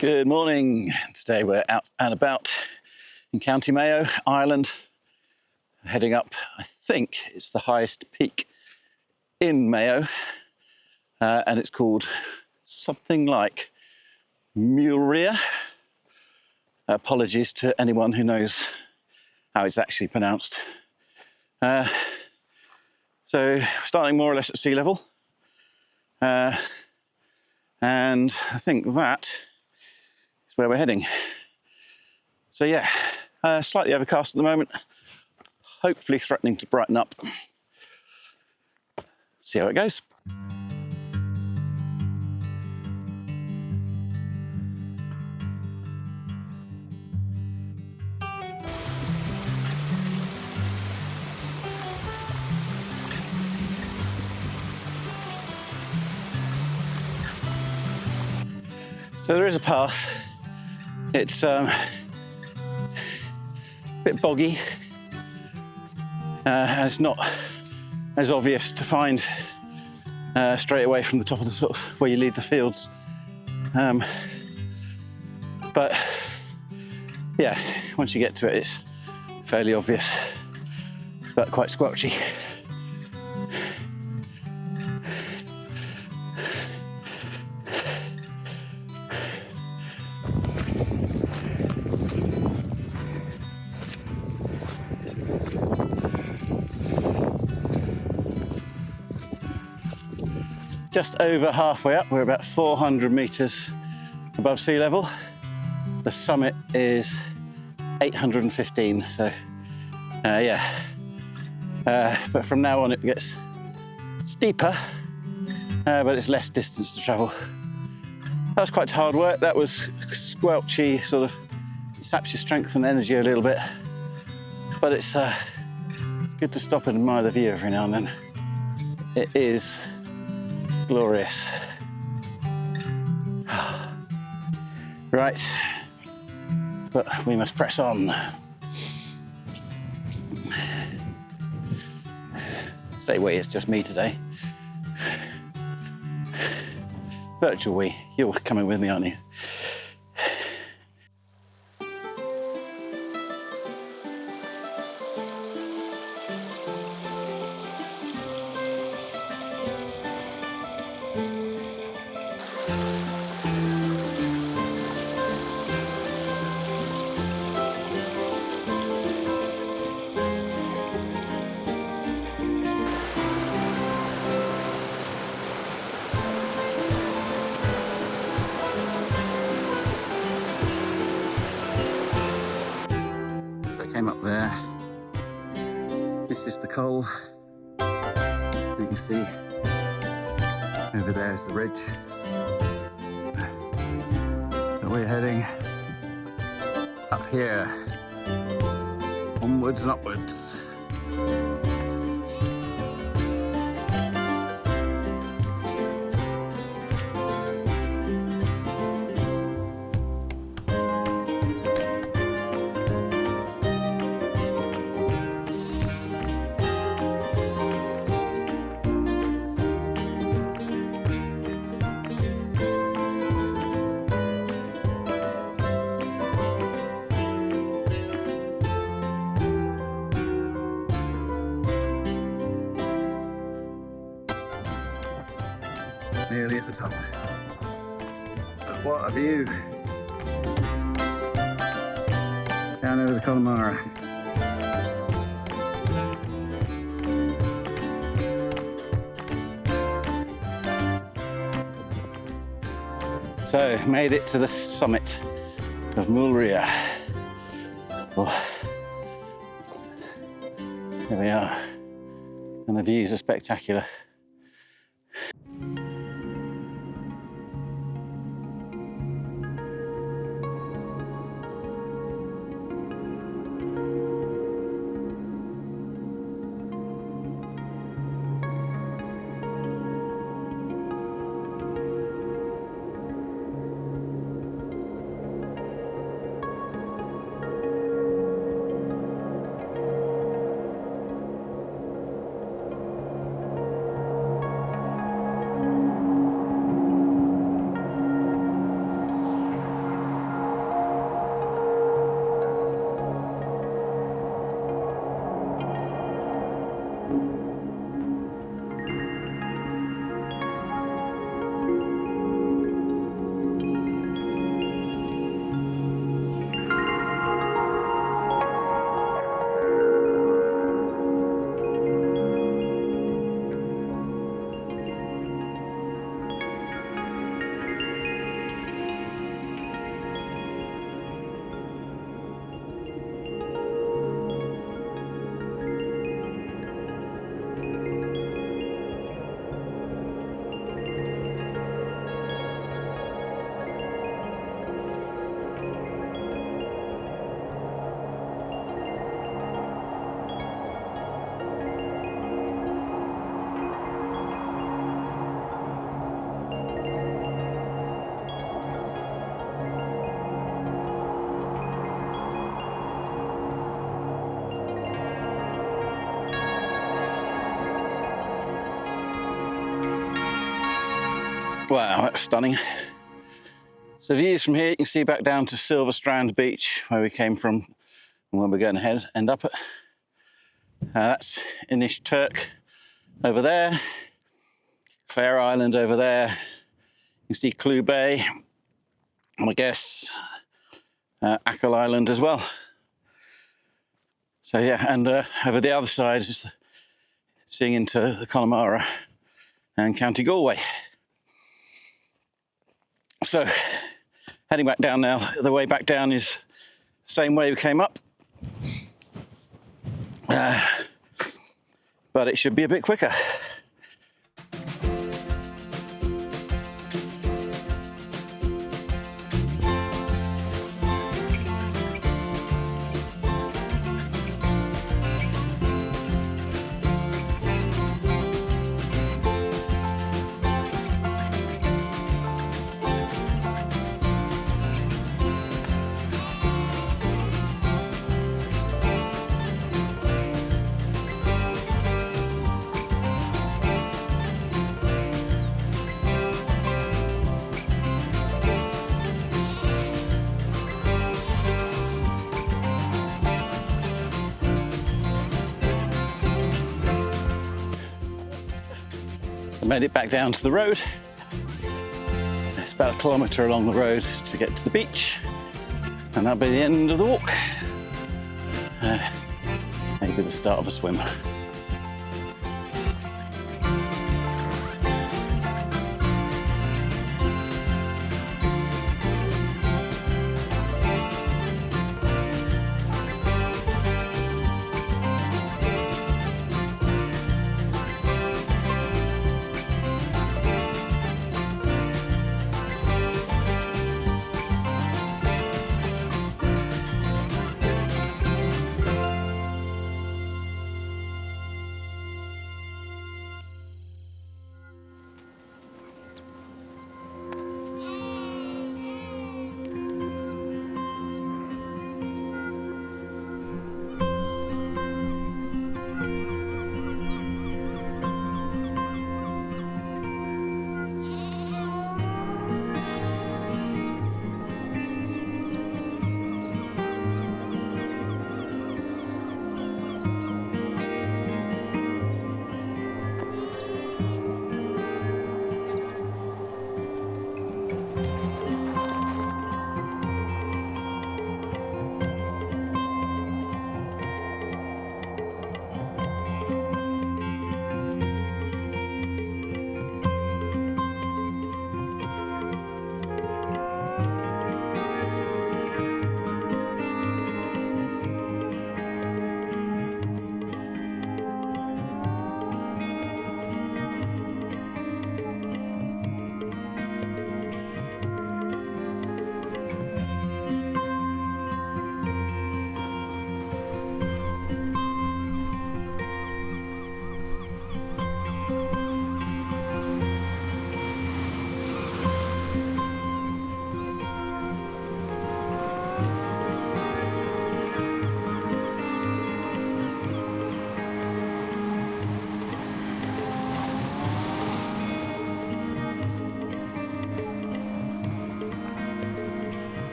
Good morning. Today we're out and about in County Mayo, Ireland, heading up, I think it's the highest peak in Mayo, and it's called something like Mweelrea. Apologies to anyone who knows how it's actually pronounced. So starting more or less at sea level, and I think that where we're heading. So yeah, slightly overcast at the moment, hopefully threatening to brighten up. See how it goes. So there is a path. It's a bit boggy, and it's not as obvious to find straight away from the top of the sort of where you lead the fields. But yeah, once you get to it, it's fairly obvious, but quite squelchy. Just over halfway up, we're about 400 meters above sea level. The summit is 815, so but from now on it gets steeper, but it's less distance to travel. That was quite hard work. That was squelchy, sort of saps your strength and energy a little bit, but it's good to stop and admire the view every now and then. It is glorious. Right, but we must press on. Say we, it's just me today. Virtual we, you're coming with me, aren't you? Came up there. This is the coal. You can see over there is the ridge. And we're heading up here, onwards and upwards. Nearly at the top. But what a view! Down over the Connemara. So, made it to the summit of Mweelrea. Oh. Here we are, and the views are spectacular. Wow, that's stunning. So views from here, you can see back down to Silver Strand beach, where we came from and where we're going to end up at. That's Inish Turk over there, Clare Island over there. You can see Clew Bay, and I guess Ackle Island as well. So yeah, and over the other side is seeing into the Connemara and County Galway. So heading back down now. The way back down is the same way we came up, but it should be a bit quicker. Made it back down to the road. It's about 1 kilometre along the road to get to the beach, and that'll be the end of the walk. Maybe the start of a swim.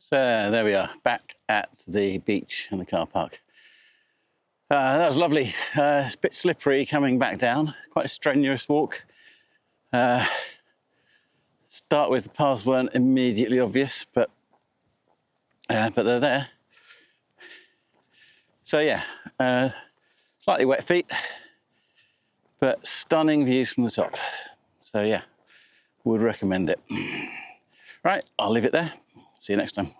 So there we are, back at the beach and the car park. That was lovely. It's a bit slippery coming back down. Quite a strenuous walk. Start with, the paths weren't immediately obvious, but they're there. So yeah, slightly wet feet, but stunning views from the top. So yeah, would recommend it. Right, I'll leave it there. See you next time.